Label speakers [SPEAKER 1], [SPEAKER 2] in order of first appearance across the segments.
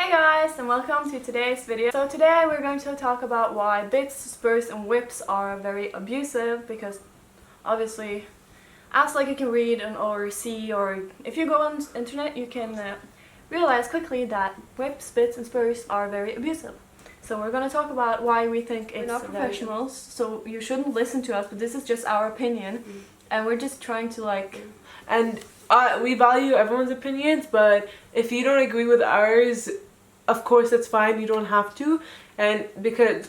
[SPEAKER 1] Hey guys, and welcome to today's video. So today we're going to talk about why bits, spurs and whips are very abusive, because obviously as you can read or see, or if you go on the internet, you can realize quickly that whips, bits and spurs are very abusive. So we're going to talk about why we think it's not professionals, so you shouldn't listen to us, but this is just our opinion, and we're just trying to
[SPEAKER 2] And we value everyone's opinions, but if you don't agree with ours, of course that's fine, you don't have to. And because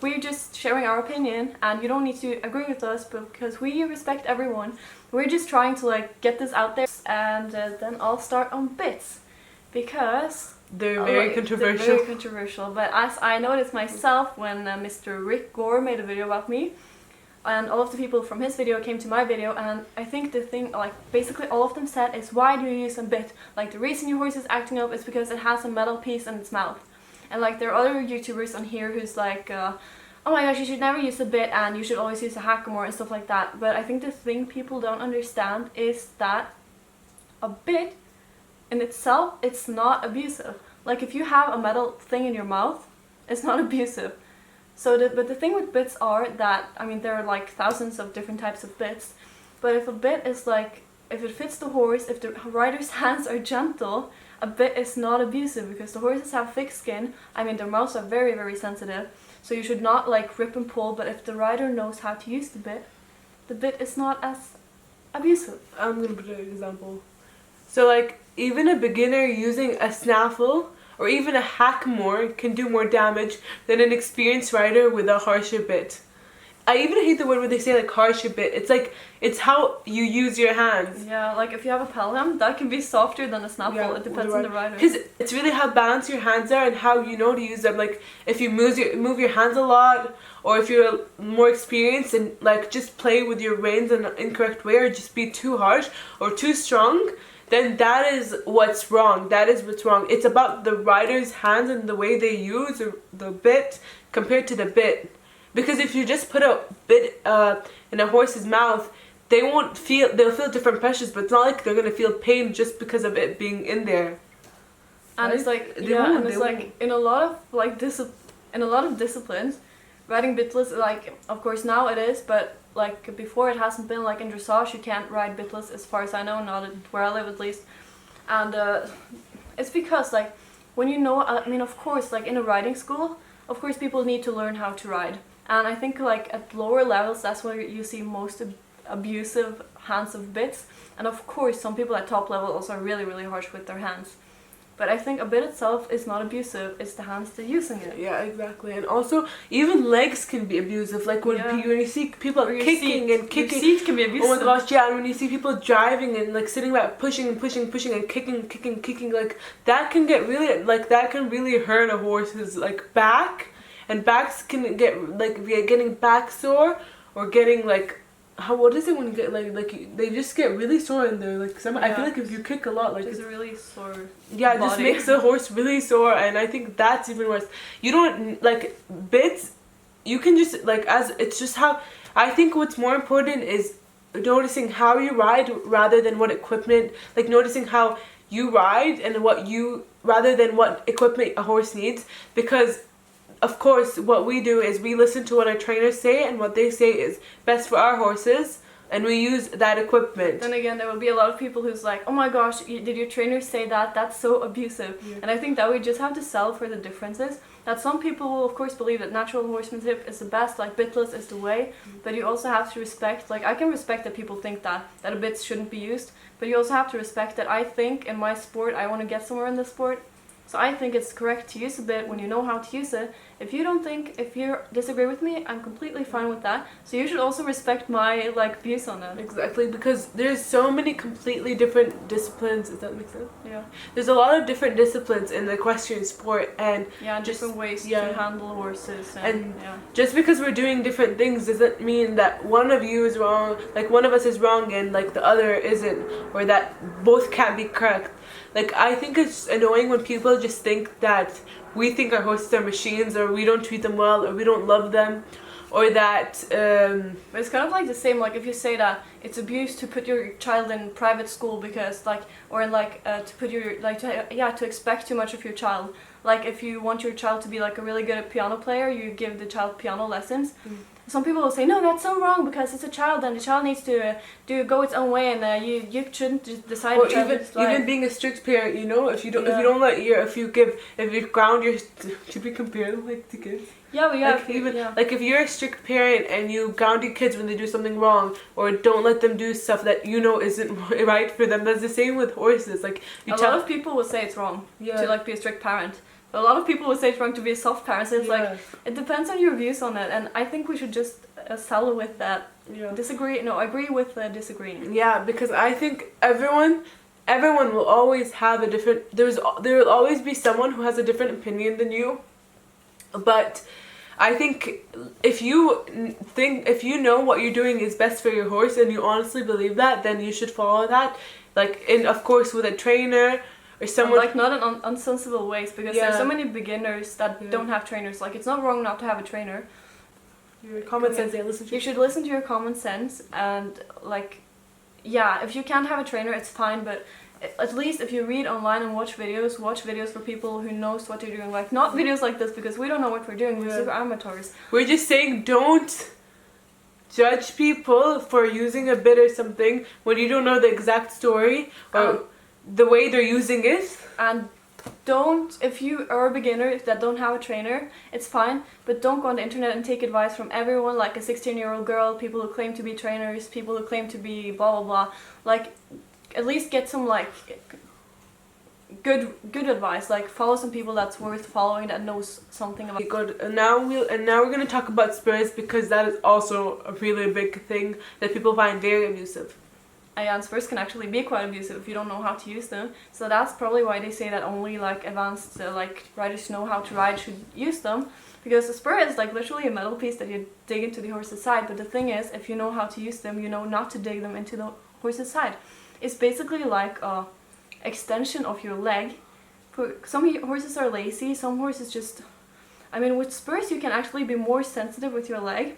[SPEAKER 1] we're just sharing our opinion, and you don't need to agree with us, but because we respect everyone, we're just trying to get this out there. And then I'll start on bits, because
[SPEAKER 2] they're very controversial.
[SPEAKER 1] They're very controversial. But as I noticed myself when Mr. Rick Gore made a video about me, and all of the people from his video came to my video, and I think the thing, basically all of them said is, why do you use a bit? The reason your horse is acting up is because it has a metal piece in its mouth. And there are other YouTubers on here who's oh my gosh, you should never use a bit and you should always use a hackamore and stuff like that. But I think the thing people don't understand is that a bit in itself, it's not abusive. If you have a metal thing in your mouth, it's not abusive. But the thing with bits are that, there are thousands of different types of bits, but if a bit is if it fits the horse, if the rider's hands are gentle, a bit is not abusive, because the horses have thick skin. Their mouths are very, very sensitive, so you should not rip and pull, but if the rider knows how to use the bit is not as abusive.
[SPEAKER 2] I'm going to put an example. So even a beginner using a snaffle or even a hackamore can do more damage than an experienced rider with a harsher bit. I even hate the word where they say harsher bit. It's how you use your hands.
[SPEAKER 1] Yeah, if you have a pelham, that can be softer than a snaffle. Yeah, it depends on the rider.
[SPEAKER 2] Because it's really how balanced your hands are and how you know to use them. If you move your hands a lot, or if you're more experienced and just play with your reins in an incorrect way, or just be too harsh or too strong, then that is what's wrong. That is what's wrong. It's about the rider's hands and the way they use the bit compared to the bit. Because if you just put a bit in a horse's mouth, they'll feel different pressures, but it's not like they're gonna feel pain just because of it being in there.
[SPEAKER 1] And right? In a lot of disciplines, riding bitless, of course now it is, but before it hasn't been. In dressage you can't ride bitless, as far as I know, not where I live at least. And it's because when you know, of course, in a riding school, of course people need to learn how to ride. And I think at lower levels, that's where you see most abusive hands of bits. And of course some people at top level also are really, really harsh with their hands. But I think a bit itself is not abusive, it's the hands that are using it.
[SPEAKER 2] Yeah, exactly. And also, even legs can be abusive. When you see people kicking.
[SPEAKER 1] Your seat can be abusive.
[SPEAKER 2] Oh my gosh, yeah. And when you see people driving and sitting back, pushing and kicking, that can get really, that can really hurt a horse's back. And backs can get getting back sore, or getting what is it when you get they just get really sore in there. I feel if you kick a lot,
[SPEAKER 1] it's a really sore.
[SPEAKER 2] Yeah, it
[SPEAKER 1] body.
[SPEAKER 2] just makes the horse really sore, and I think that's even worse. You don't bits. You can just as it's just how I think what's more important is noticing how you ride rather than what equipment. Noticing how you ride and rather than what equipment a horse needs, because of course, what we do is we listen to what our trainers say, and what they say is best for our horses, and we use that equipment.
[SPEAKER 1] Then again, there will be a lot of people who's oh my gosh, did your trainer say that? That's so abusive. Yeah. And I think that we just have to sell for the differences. That some people will of course believe that natural horsemanship is the best, bitless is the way, but you also have to respect, I can respect that people think that a bit shouldn't be used, but you also have to respect that I think in my sport, I want to get somewhere in this sport. So I think it's correct to use a bit when you know how to use it. If you disagree with me, I'm completely fine with that. So you should also respect my views on that.
[SPEAKER 2] Exactly, because there's so many completely different disciplines. Does that make sense?
[SPEAKER 1] Yeah.
[SPEAKER 2] There's a lot of different disciplines in the equestrian sport, and
[SPEAKER 1] different ways to handle horses. And
[SPEAKER 2] just because we're doing different things doesn't mean that one of you is wrong, one of us is wrong and the other isn't, or that both can't be correct. I think it's annoying when people just think that we think our horses are machines, or we don't treat them well, or we don't love them, or that
[SPEAKER 1] But it's kind of like the same, like if you say that it's abuse to put your child in private school because like, or in like to put your like to expect too much of your child. Like if you want your child to be like a really good piano player, you give the child piano lessons. Some people will say, no, that's so wrong because it's a child and the child needs to go its own way, and you shouldn't just decide.
[SPEAKER 2] Or even being a strict parent, you know, if you don't let if you ground your should we compare them like to kids?
[SPEAKER 1] Yeah, we have
[SPEAKER 2] like if you're a strict parent and you ground your kids when they do something wrong, or don't let them do stuff that you know isn't right for them. That's the same with horses. Like
[SPEAKER 1] a lot of people will say it's wrong to like be a strict parent. A lot of people would say it's wrong to be a soft parent. So it's like, it depends on your views on it, and I think we should just settle with that. Disagree? No, agree with disagreeing.
[SPEAKER 2] Yeah, because I think everyone will always have a different. There will always be someone who has a different opinion than you. But I think if you know what you're doing is best for your horse and you honestly believe that, then you should follow that. Like of course with a trainer. Or someone
[SPEAKER 1] like not in unsensible ways, because there's so many beginners that don't have trainers. Like it's not wrong not to have a trainer.
[SPEAKER 2] Your common sense,
[SPEAKER 1] you should listen to your common sense, and like, if you can't have a trainer, it's fine. But at least if you read online and watch videos for people who knows what they're doing. Like not videos like this, because we don't know what we're doing. We're super amateurs.
[SPEAKER 2] We're just saying don't judge people for using a bit or something when you don't know the exact story or the way they're using it.
[SPEAKER 1] And if you are a beginner that don't have a trainer, it's fine, but don't go on the internet and take advice from everyone, like a 16-year-old girl, people who claim to be trainers, people who claim to be blah blah blah. Like at least get some like good advice, like follow some people that's worth following, that knows something about.
[SPEAKER 2] Good. And now we're going to talk about spurs, because that is also a really big thing that people find very abusive.
[SPEAKER 1] And spurs can actually be quite abusive if you don't know how to use them. So that's probably why they say that only like advanced like riders who know how to ride should use them, because a spur is like literally a metal piece that you dig into the horse's side. But the thing is, if you know how to use them, you know not to dig them into the horse's side. It's basically like a extension of your leg. Some horses are lazy, some horses just, I mean, with spurs you can actually be more sensitive with your leg.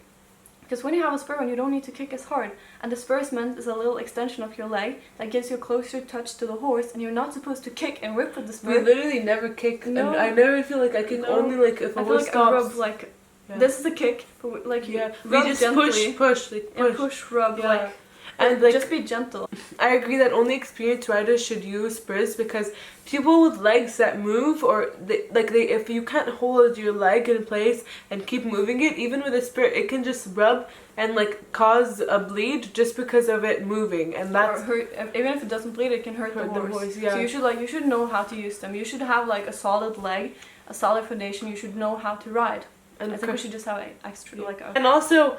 [SPEAKER 1] Because when you have a spur on, you don't need to kick as hard. And the spur is a little extension of your leg that gives you a closer touch to the horse, and you're not supposed to kick and rip with the spur.
[SPEAKER 2] We literally never kick.
[SPEAKER 1] No.
[SPEAKER 2] And I never feel like I kick only like if a horse stops.
[SPEAKER 1] Rub, like, this is a kick, but like
[SPEAKER 2] we just
[SPEAKER 1] gently,
[SPEAKER 2] push,
[SPEAKER 1] and push, rub, like.
[SPEAKER 2] And like,
[SPEAKER 1] just be gentle.
[SPEAKER 2] I agree that only experienced riders should use spurs, because people with legs that move, or if you can't hold your leg in place and keep moving it, even with a spur, it can just rub and like cause a bleed just because of it moving, and that's
[SPEAKER 1] hurt. Even if it doesn't bleed, it can hurt the horse. So you should know how to use them. You should have like a solid leg, a solid foundation. You should know how to ride. And I think we should just have extra
[SPEAKER 2] and also.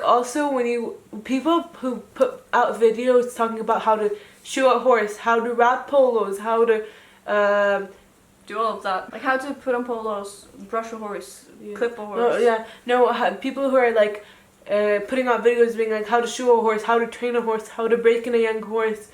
[SPEAKER 2] Also when people who put out videos talking about how to shoe a horse, how to wrap polos, how to
[SPEAKER 1] do all of that, like how to put on polos, brush a horse, clip a horse.
[SPEAKER 2] People who are like putting out videos being like how to shoe a horse, how to train a horse, how to break in a young horse,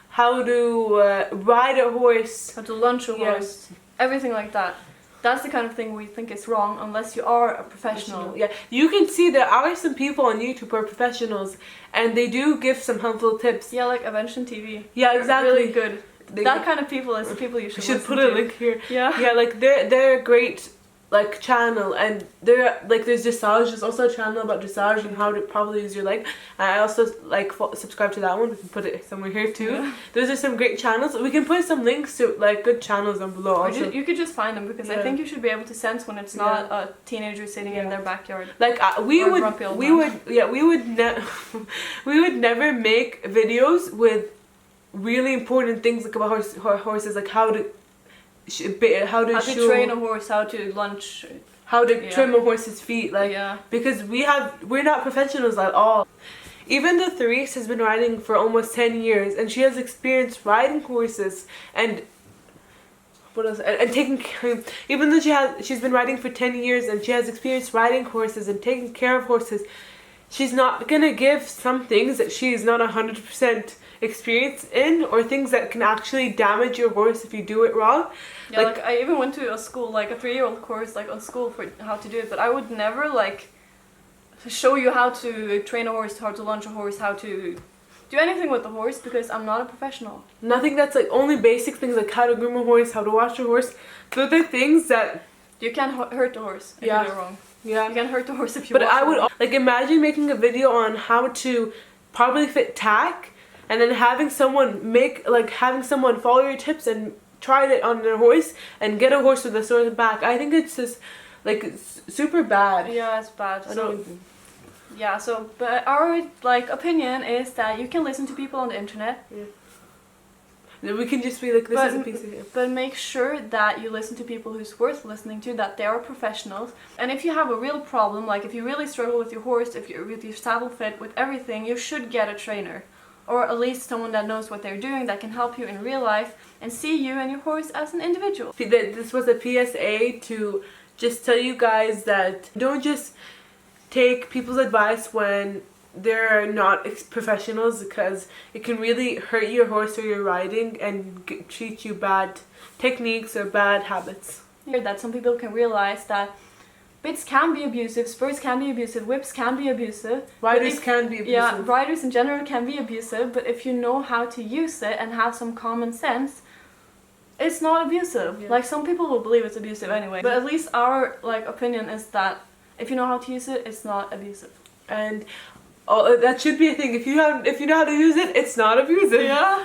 [SPEAKER 2] how to ride a horse,
[SPEAKER 1] how to lunge a horse, everything like that. That's the kind of thing we think is wrong unless you are a professional.
[SPEAKER 2] Yeah, you can see there are some people on YouTube who are professionals, and they do give some helpful tips.
[SPEAKER 1] Yeah, like Invention TV.
[SPEAKER 2] Yeah, exactly.
[SPEAKER 1] Really good. That kind of people is the people you should
[SPEAKER 2] put a link here.
[SPEAKER 1] Yeah.
[SPEAKER 2] Yeah, like they're a great like channel, and they're like there's dressage. There's also a channel about dressage and how to properly use your leg. And I also like subscribe to that one. We can put it somewhere here too. Yeah. Those are some great channels. We can put some links to like good channels down below. Also,
[SPEAKER 1] you could just find them, because I think you should be able to sense when it's not a teenager sitting in their backyard.
[SPEAKER 2] Like we would never make videos with really important things like about horses, like how to
[SPEAKER 1] train a horse, how to lunge,
[SPEAKER 2] how to trim a horse's feet, because we're not professionals at all. Even though Therese has been riding for almost 10 years, and she has experience riding horses and taking care, even though she's been riding for 10 years and she has experience riding horses and taking care of horses, she's not gonna give some things that she's not 100% experienced in, or things that can actually damage your horse if you do it wrong.
[SPEAKER 1] Yeah, like I even went to a school, like a 3-year-old course, like on school for how to do it, but I would never like show you how to train a horse, how to launch a horse, how to do anything with the horse, because I'm not a professional.
[SPEAKER 2] Nothing that's like only basic things like how to groom a horse, how to wash a horse. Those are things that
[SPEAKER 1] you can hurt the horse if
[SPEAKER 2] Yeah.
[SPEAKER 1] you do it wrong.
[SPEAKER 2] yeah.
[SPEAKER 1] You can hurt the horse if you.
[SPEAKER 2] But
[SPEAKER 1] wash
[SPEAKER 2] I
[SPEAKER 1] it
[SPEAKER 2] would
[SPEAKER 1] wrong.
[SPEAKER 2] like imagine making a video on how to properly fit tack, and then having someone follow your tips and try it on their horse and get a horse with a sore back. I think it's just like it's super bad.
[SPEAKER 1] Yeah, it's bad.
[SPEAKER 2] I
[SPEAKER 1] So
[SPEAKER 2] don't even-
[SPEAKER 1] yeah, so but our like opinion is that you can listen to people on the internet,
[SPEAKER 2] We can just be like, this
[SPEAKER 1] But-
[SPEAKER 2] is a piece of it.
[SPEAKER 1] but make sure that you listen to people who's worth listening to, that they are professionals. And if you have a real problem, like if you really struggle with your horse, if you're with your saddle fit, with everything, you should get a trainer. Or at least someone that knows what they're doing, that can help you in real life and see you and your horse as an individual.
[SPEAKER 2] This was a PSA to just tell you guys that don't just take people's advice when they're not professionals, because it can really hurt your horse or your riding and treat you bad techniques or bad habits.
[SPEAKER 1] That some people can realize that bits can be abusive, spurs can be abusive, whips can be abusive.
[SPEAKER 2] Riders can be abusive.
[SPEAKER 1] Yeah, riders in general can be abusive, but if you know how to use it and have some common sense, it's not abusive.
[SPEAKER 2] Yeah.
[SPEAKER 1] Like some people will believe it's abusive anyway. But at least our opinion is that if you know how to use it, it's not abusive.
[SPEAKER 2] And that should be a thing. If you know how to use it, it's not abusive.
[SPEAKER 1] Yeah.